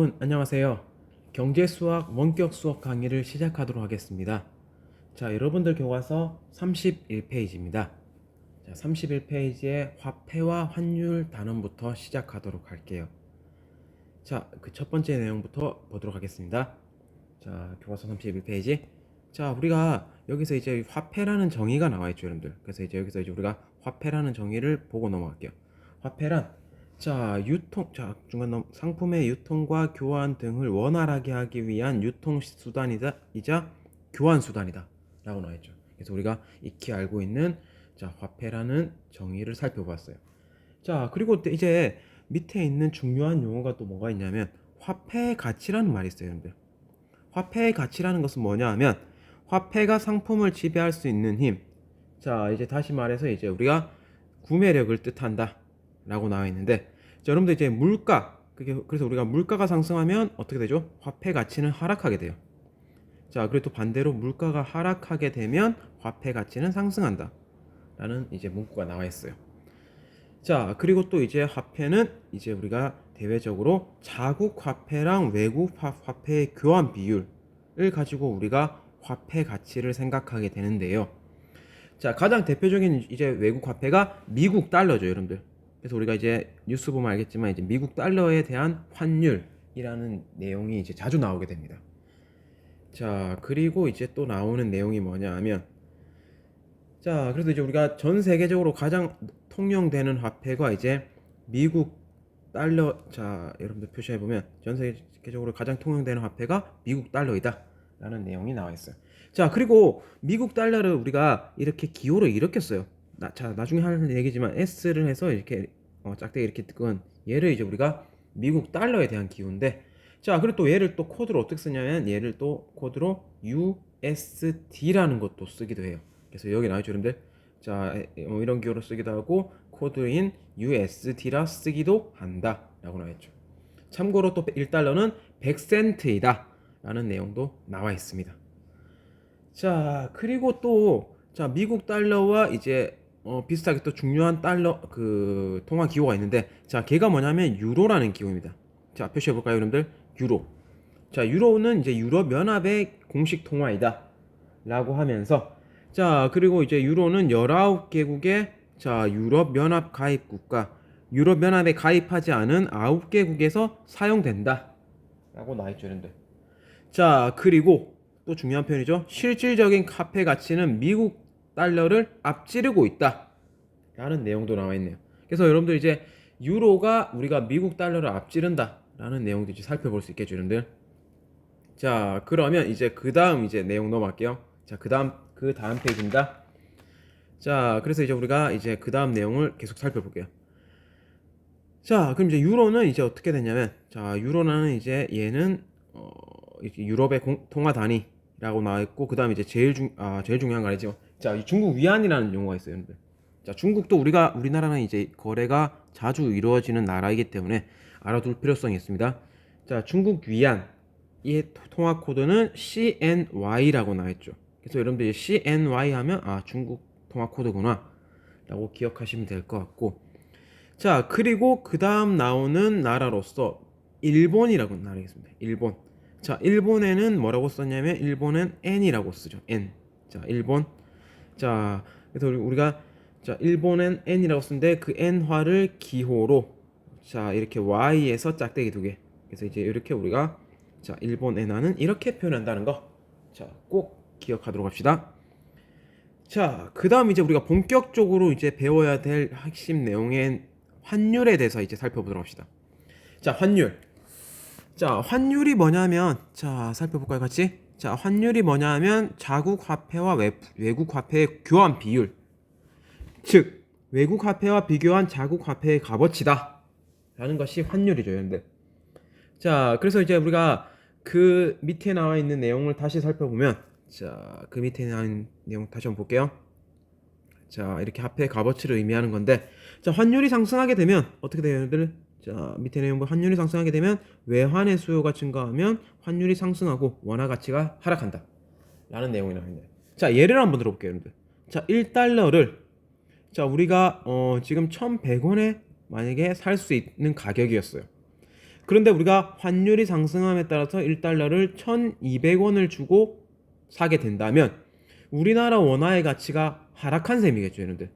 여러분 안녕하세요. 경제수학 원격 수업 강의를 시작하도록 하겠습니다. 자, 여러분들 교과서 31페이지입니다. 자, 31페이지의 화폐와 환율 단원부터 시작하도록 할게요. 자, 그 첫 번째 내용부터 보도록 하겠습니다. 자, 교과서 31페이지. 자, 우리가 여기서 이제 화폐라는 정의가 나와 있죠, 여러분들. 그래서 이제 여기서 이제 우리가 화폐라는 정의를 보고 넘어갈게요. 화폐란 중간 상품의 유통과 교환 등을 원활하게 하기 위한 유통 수단이다, 이자 교환 수단이다 라고 나와 있죠. 그래서 우리가 익히 알고 있는 화폐라는 정의를 살펴봤어요. 자, 그리고 이제 밑에 있는 중요한 용어가 또 뭐가 있냐면 화폐의 가치라는 말이 있어요, 여러분들. 화폐의 가치라는 것은 뭐냐 하면 화폐가 상품을 지배할 수 있는 힘. 자, 이제 다시 말해서 이제 우리가 구매력을 뜻한다 라고 나와 있는데, 자, 여러분들 이제 그래서 우리가 물가가 상승하면 어떻게 되죠? 화폐 가치는 하락하게 돼요. 자, 그리고 또 반대로 물가가 하락하게 되면 화폐 가치는 상승한다 라는 이제 문구가 나와 있어요. 자, 그리고 또 이제 화폐는 이제 우리가 대외적으로 자국 화폐랑 외국 화폐의 교환 비율을 가지고 우리가 화폐 가치를 생각하게 되는데요. 자, 가장 대표적인 이제 외국 화폐가 미국 달러죠, 여러분들. 그래서 우리가 이제 뉴스 보면 알겠지만 이제 미국 달러에 대한 환율이라는 내용이 이제 자주 나오게 됩니다. 자, 그리고 이제 또 나오는 내용이 뭐냐 하면, 자, 그래서 이제 우리가 전 세계적으로 가장 통용되는 화폐가 이제 미국 달러. 자, 여러분들 표시해 보면 전 세계적으로 가장 통용되는 화폐가 미국 달러이다 라는 내용이 나와 있어요. 자, 그리고 미국 달러를 우리가 이렇게 기호로 이렇게 써요. 나중에 하는 얘기지만 S를 해서 이렇게 짝대기 이렇게 ጥቀ은 얘를 이제 우리가 미국 달러에 대한 기호인데, 자, 그리고 또 얘를 또 코드로 어떻게 쓰냐면 얘를 또 코드로 USD라는 것도 쓰기도 해요. 그래서 여기 나와있죠, 여러분들. 자, 이런 기호로 쓰기도 하고 코드인 USD라 쓰기도 한다 라고 나와있죠. 참고로 또 1달러는 100센트이다 라는 내용도 나와 있습니다. 자, 그리고 또 미국 달러와 이제 비슷하게 또 중요한 달러 그 통화 기호가 있는데, 자, 걔가 뭐냐면 유로라는 기호입니다. 자, 표시해 볼까요, 여러분들? 유로. 자, 유로는 이제 유럽 연합의 공식 통화이다 라고 하면서, 자, 그리고 이제 유로는 19개국의 유럽 연합 가입 국가, 유럽 연합에 가입하지 않은 9개국에서 사용된다 라고 나와 있죠, 여러분들. 자, 그리고 또 중요한 표현이죠. 실질적인 화폐 가치는 미국 달러를 앞지르고 있다 라는 내용도 나와 있네요. 그래서 여러분들 이제 유로가 우리가 미국 달러를 앞지른다 라는 내용도 이제 살펴볼 수 있겠죠, 여러분들. 자, 그러면 이제 그 다음 이제 내용 넘어갈게요. 자, 그 다음 페이지입니다. 자, 그래서 이제 우리가 이제 그 다음 내용을 계속 살펴볼게요. 자, 그럼 이제 유로는 이제 어떻게 되냐면, 자, 유로는 이제 얘는 유럽의 통화 단위라고 나와 있고, 그 다음에 이제 제일 중요한 거 알죠? 자, 중국 위안이라는 용어가 있어요, 여러분들. 자, 중국도 우리나라는 이제 거래가 자주 이루어지는 나라이기 때문에 알아둘 필요성이 있습니다. 자, 중국 위안 이 통화 코드는 CNY라고 나와 있죠. 그래서 여러분들 CNY 하면 중국 통화 코드구나 라고 기억하시면 될 것 같고, 자, 그리고 그 다음 나오는 나라로서 일본이라고 나라겠습니다. 일본. 자, 일본에는 뭐라고 썼냐면 일본은 N이라고 쓰죠. N. 자, 일본. 자, 그래서 우리가 일본은 N이라고 쓰는데 그 N화를 기호로 이렇게 Y에서 짝대기 2개. 그래서 이제 이렇게 우리가 일본 N화는 이렇게 표현한다는 거. 자, 꼭 기억하도록 합시다. 자, 그다음 이제 우리가 본격적으로 이제 배워야 될 핵심 내용인 환율에 대해서 이제 살펴보도록 합시다. 자, 환율. 자, 환율이 뭐냐면, 자, 살펴볼까요, 같이? 자, 환율이 뭐냐면 자국 화폐와 외국 화폐의 교환 비율. 즉, 외국 화폐와 비교한 자국 화폐의 값어치다 라는 것이 환율이죠, 여러분들. 자, 그래서 이제 우리가 그 밑에 나와 있는 내용을 다시 살펴보면, 자, 그 밑에 나와 있는 내용 다시 한번 볼게요. 자, 이렇게 화폐의 값어치를 의미하는 건데, 자, 환율이 상승하게 되면 어떻게 돼요, 여러분들? 자, 밑에 내용 보면 환율이 상승하게 되면 외환의 수요가 증가하면 환율이 상승하고 원화 가치가 하락한다 라는 내용이 나옵니다. 자, 예를 한번 들어볼게요, 여러분들. 자, 1달러를 우리가 지금 1,100원에 만약에 살 수 있는 가격이었어요. 그런데 우리가 환율이 상승함에 따라서 1달러를 1,200원을 주고 사게 된다면 우리나라 원화의 가치가 하락한 셈이겠죠, 여러분들.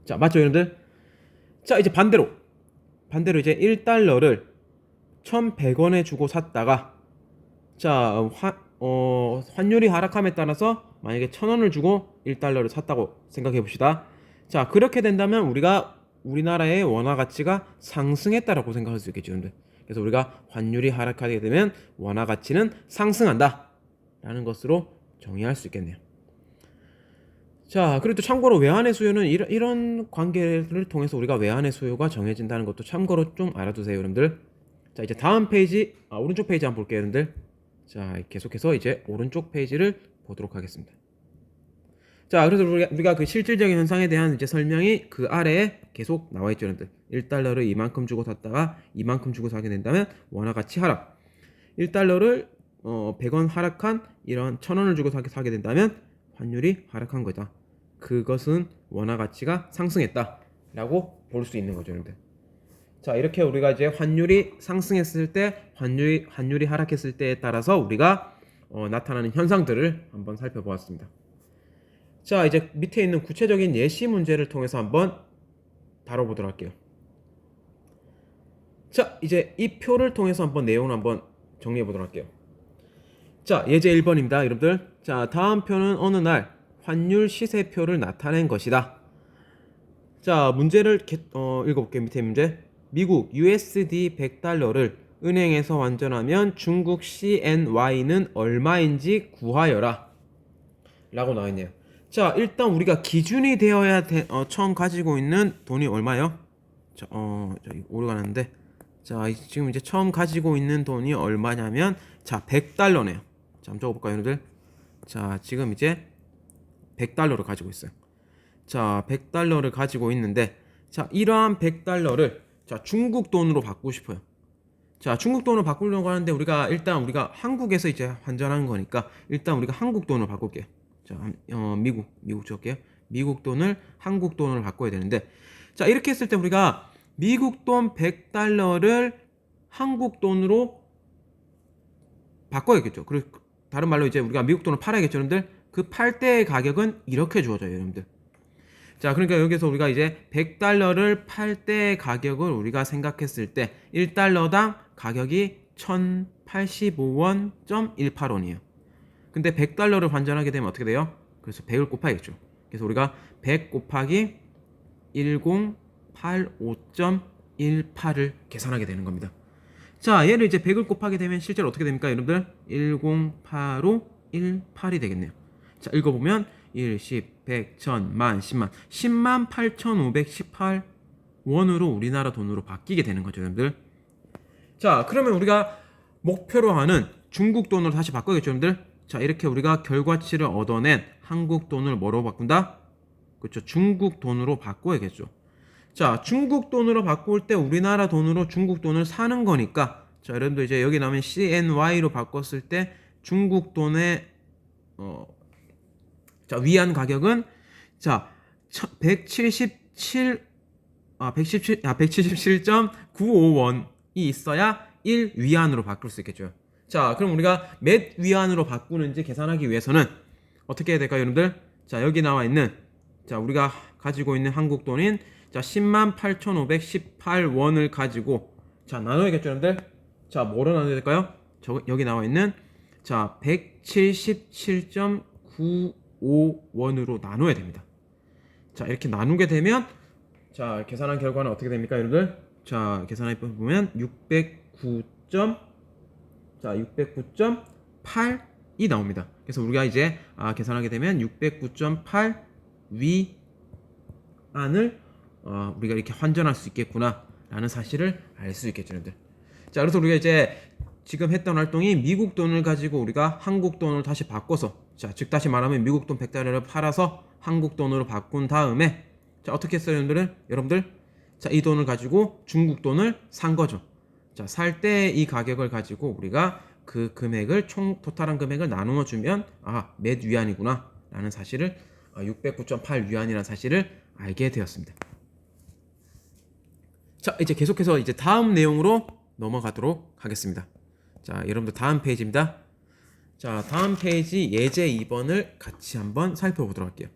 자, 맞죠, 여러분들? 자, 이제 반대로 이제 1달러를 1,100원에 주고 샀다가 자, 환율이 하락함에 따라서 만약에 1,000원을 주고 1달러를 샀다고 생각해 봅시다. 자, 그렇게 된다면 우리가 우리나라의 원화 가치가 상승했다라고 생각할 수 있겠죠, 여러분들. 그래서 우리가 환율이 하락하게 되면 원화 가치는 상승한다 라는 것으로 정의할 수 있겠네요. 자, 그리고 또 참고로 외환의 수요는 이런 관계를 통해서 우리가 외환의 수요가 정해진다는 것도 참고로 좀 알아두세요, 여러분들. 자, 이제 다음 페이지, 오른쪽 페이지 한번 볼게요, 여러분들. 자, 계속해서 이제 오른쪽 페이지를 보도록 하겠습니다. 자, 그래서 우리가 그 실질적인 현상에 대한 이제 설명이 그 아래에 계속 나와 있죠, 여러분들. 1달러를 이만큼 주고 샀다가 이만큼 주고 사게 된다면 원화 가치 하락. 1달러를 100원 하락한 이런 1,000원을 주고 사게 된다면 환율이 하락한 거다. 그것은 원화 가치가 상승했다 라고 볼 수 있는 거죠, 여러분들. 자, 이렇게 우리가 이제 환율이 상승했을 때 환율이 하락했을 때에 따라서 우리가 나타나는 현상들을 한번 살펴보았습니다. 자, 이제 밑에 있는 구체적인 예시 문제를 통해서 한번 다뤄보도록 할게요. 자, 이제 이 표를 통해서 한번 내용을 한번 정리해 보도록 할게요. 자, 예제 1번입니다, 여러분들. 자, 다음 표는 어느 날 환율 시세표를 나타낸 것이다. 자, 문제를 읽어볼게요. 밑에 문제. 미국 USD 100달러를 은행에서 환전하면 중국 CNY는 얼마인지 구하여라 라고 나와있네요. 자, 일단 우리가 기준이 되어야 처음 가지고 있는 돈이 얼마요? 자, 오류가 났는데, 자, 지금 이제 처음 가지고 있는 돈이 얼마냐면, 자, 100달러네요. 자, 한번 적어볼까요, 여러분들? 자, 지금 이제 100달러를 가지고 있어요. 자, 100달러를 가지고 있는데, 자, 이러한 100달러를 자, 중국 돈으로 바꾸고 싶어요. 자, 중국 돈으로 바꾸려고 하는데 일단 우리가 한국에서 이제 환전한 거니까 일단 우리가 한국 돈으로 바꿀게요. 자, 미국 적게요. 미국 돈을 한국 돈으로 바꿔야 되는데, 자, 이렇게 했을 때 우리가 미국 돈 100달러를 한국 돈으로 바꿔야겠죠. 그리고 다른 말로 이제 우리가 미국 돈을 팔아야겠죠, 여러분들. 그 팔 때의 가격은 이렇게 주어져요, 여러분들. 자, 그러니까 여기서 우리가 이제 100달러를 팔 때의 가격을 우리가 생각했을 때 1달러당 가격이 1085원.18원이에요. 근데 100달러를 환전하게 되면 어떻게 돼요? 그래서 100을 곱해야겠죠. 그래서 우리가 100 곱하기 1085.18을 계산하게 되는 겁니다. 자, 얘를 이제 100을 곱하게 되면 실제로 어떻게 됩니까, 여러분들? 108518이 되겠네요. 자, 읽어보면 1, 10, 100, 1000, 만, 10만 10만 8518원으로 우리나라 돈으로 바뀌게 되는 거죠, 여러분들. 자, 그러면 우리가 목표로 하는 중국 돈으로 다시 바꿔야겠죠, 여러분들. 자, 이렇게 우리가 결과치를 얻어낸 한국 돈을 뭐로 바꾼다? 그렇죠, 중국 돈으로 바꿔야겠죠. 자, 중국 돈으로 바꿀 때 우리나라 돈으로 중국 돈을 사는 거니까, 자, 여러분들 이제 여기 나오면 CNY로 바꿨을 때 중국 돈의 자, 위안 가격은 자 177.95원이 있어야 1위안으로 바꿀 수 있겠죠. 자, 그럼 우리가 몇 위안으로 바꾸는지 계산하기 위해서는 어떻게 해야 될까요, 여러분들? 자, 여기 나와 있는, 자, 우리가 가지고 있는 한국 돈인 자 108,518원을 가지고 자 나눠야겠죠, 여러분들? 자, 뭐로 나눠야 될까요? 여기 나와 있는 자 177.95원으로 나눠야 됩니다. 자, 이렇게 나누게 되면 자, 계산한 결과는 어떻게 됩니까, 여러분들? 자, 계산해 보면 609.8이 나옵니다. 그래서 우리가 이제 계산하게 되면 609.8 위안을 우리가 이렇게 환전할 수 있겠구나라는 사실을 알 수 있겠죠, 여러분들. 자, 그래서 우리가 이제 지금 했던 활동이 미국 돈을 가지고 우리가 한국 돈을 다시 바꿔서, 자, 즉 다시 말하면 미국 돈 100달러를 팔아서 한국 돈으로 바꾼 다음에, 자, 어떻게 했어요, 여러분들? 자, 이 돈을 가지고 중국 돈을 산 거죠. 자, 살 때 이 가격을 가지고 우리가 그 금액을 총 토탈한 금액을 나누어 주면 몇 위안이구나 라는 사실을 609.8 위안이라는 사실을 알게 되었습니다. 자, 이제 계속해서 이제 다음 내용으로 넘어가도록 하겠습니다. 자, 여러분들 다음 페이지입니다. 자, 다음 페이지 예제 2번을 같이 한번 살펴보도록 할게요.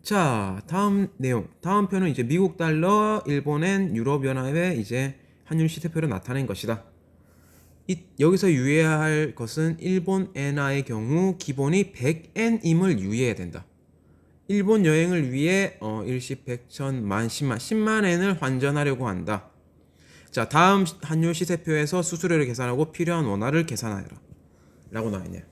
자, 다음 내용. 다음 표는 이제 미국 달러, 일본엔, 유럽연합의 이제 환율 시세표로 나타낸 것이다. 여기서 유의해야 할 것은 일본 엔화의 경우 기본이 100엔임을 유의해야 된다. 일본 여행을 위해 일시 100천 만 10만 엔을 환전하려고 한다. 자, 다음 환율 시세표에서 수수료를 계산하고 필요한 원화를 계산하여라 라고 나와있네요.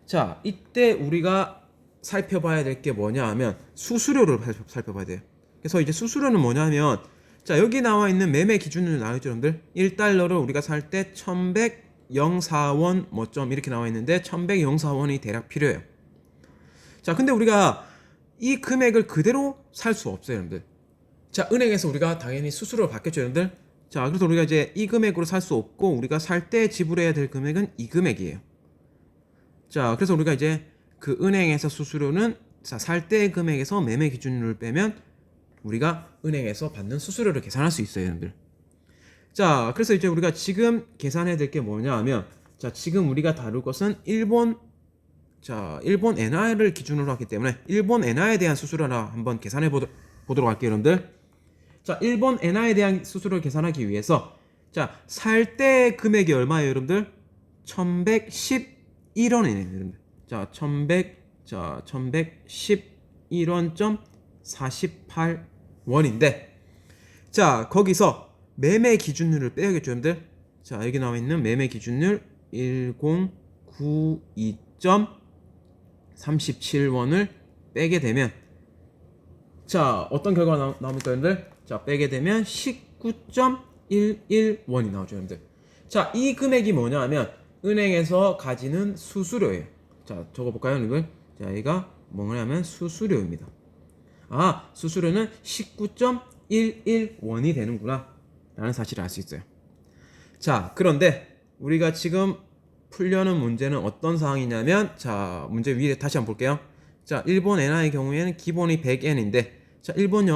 자, 이때 우리가 살펴봐야 될 게 뭐냐 하면 수수료를 살펴봐야 돼요. 그래서 이제 수수료는 뭐냐 하면, 자, 여기 나와 있는 매매 기준으로 나와있죠, 여러분들. 1달러를 우리가 살 때 1104원 뭐점 이렇게 나와 있는데 1104원이 대략 필요해요. 자, 근데 우리가 이 금액을 그대로 살 수 없어요, 여러분들. 자, 은행에서 우리가 당연히 수수료를 받겠죠, 여러분들. 자, 그래서 우리가 이제 이 금액으로 살 수 없고 우리가 살 때 지불해야 될 금액은 이 금액이에요. 자, 그래서 우리가 이제 그 은행에서 수수료는, 자, 살 때 금액에서 매매 기준율을 빼면 우리가 은행에서 받는 수수료를 계산할 수 있어요, 여러분들. 자, 그래서 이제 우리가 지금 계산해야 될 게 뭐냐 하면, 자, 지금 우리가 다룰 것은 일본 엔화를 기준으로 하기 때문에 일본 엔화에 대한 수수료를 한번 계산해 보도록 할게요, 여러분들. 자, 일본 엔화에 대한 수수료를 계산하기 위해서, 자, 살 때 금액이 얼마예요, 여러분들? 1111원이네요, 여러분들. 자, 1111원.48원인데, 자, 거기서 매매 기준율을 빼야겠죠, 여러분들. 자, 여기 나와 있는 매매 기준율 1092.37원을 빼게 되면, 자, 어떤 결과가 나옵니까, 여러분들? 자, 빼게 되면 19.11원이 나오죠, 여러분들. 자, 이 금액이 뭐냐 하면 은행에서 가지는 수수료예요. 자, 적어볼까요, 여러분들? 자, 여기가 뭐냐면 수수료입니다. 아, 수수료는 19.11원이 되는구나 라는 사실을 알 수 있어요. 자, 그런데 우리가 지금 풀려는 문제는 어떤 상황이냐면, 자, 문제 위에 다시 한번 볼게요. 자, 일본 엔화의 경우에는 기본이 100엔인데, 자, 일본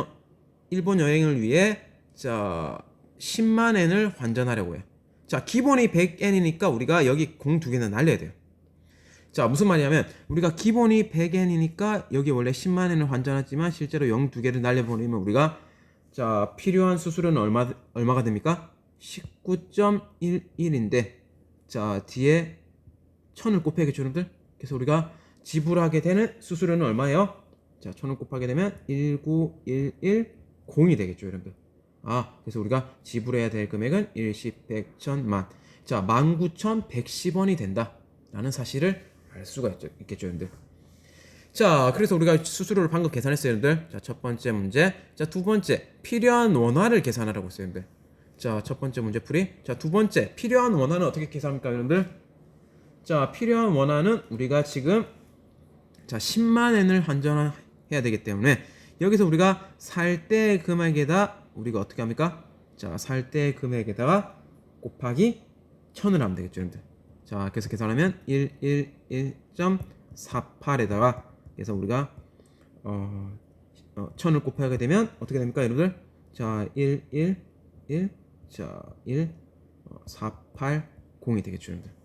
여행을 위해, 자, 10만 엔을 환전하려고 해요. 자, 기본이 100엔이니까 우리가 여기 공 두 개는 날려야 돼요. 자, 무슨 말이냐면 우리가 기본이 100엔이니까 여기 원래 10만 엔을 환전했지만 실제로 0 두 개를 날려버리면 우리가, 자, 필요한 수수료는 얼마가 됩니까? 19.11인데, 자, 뒤에 1000을 곱해야겠죠, 여러분들? 그래서 우리가 지불하게 되는 수수료는 얼마예요? 자, 1000을 곱하게 되면 19110이 되겠죠, 여러분들. 아, 그래서 우리가 지불해야 될 금액은 일십, 백, 천, 만. 자, 19,110원이 된다 라는 사실을 알 수가 있겠죠, 여러분들. 자, 그래서 우리가 수수료를 방금 계산했어요, 여러분들. 자, 첫 번째 문제. 자, 두 번째, 필요한 원화를 계산하라고 했어요, 여러분들. 자, 첫 번째 문제 풀이. 자, 두 번째, 필요한 원화는 어떻게 계산합니까, 여러분들? 자, 필요한 원화는 우리가 지금, 자, 10만 엔을 환전해야 되기 때문에 여기서 우리가 살 때 금액에다 우리가 어떻게 합니까? 자, 살 때 금액에다가 곱하기 1000을 하면 되겠죠, 여러분들. 자, 그래서 계산하면 111.48에다가, 그래서 우리가 1000을 곱하게 되면 어떻게 됩니까, 여러분들? 자, 480이 되겠죠, 여러분들.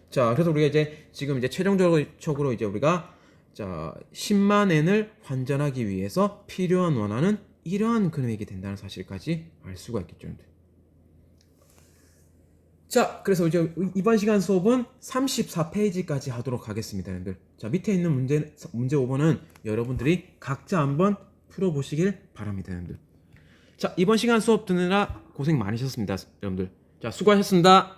자, 그래서 우리가 이제 지금 이제 최종적으로 이제 우리가, 자, 10만 엔을 환전하기 위해서 필요한 원화는 이러한 금액이 된다는 사실까지 알 수가 있겠죠, 여러분들. 자, 그래서 이제 이번 시간 수업은 34페이지까지 하도록 하겠습니다, 여러분들. 자, 밑에 있는 문제 5번은 여러분들이 각자 한번 풀어보시길 바랍니다, 여러분들. 자, 이번 시간 수업 듣느라 고생 많으셨습니다, 여러분들. 자, 수고하셨습니다.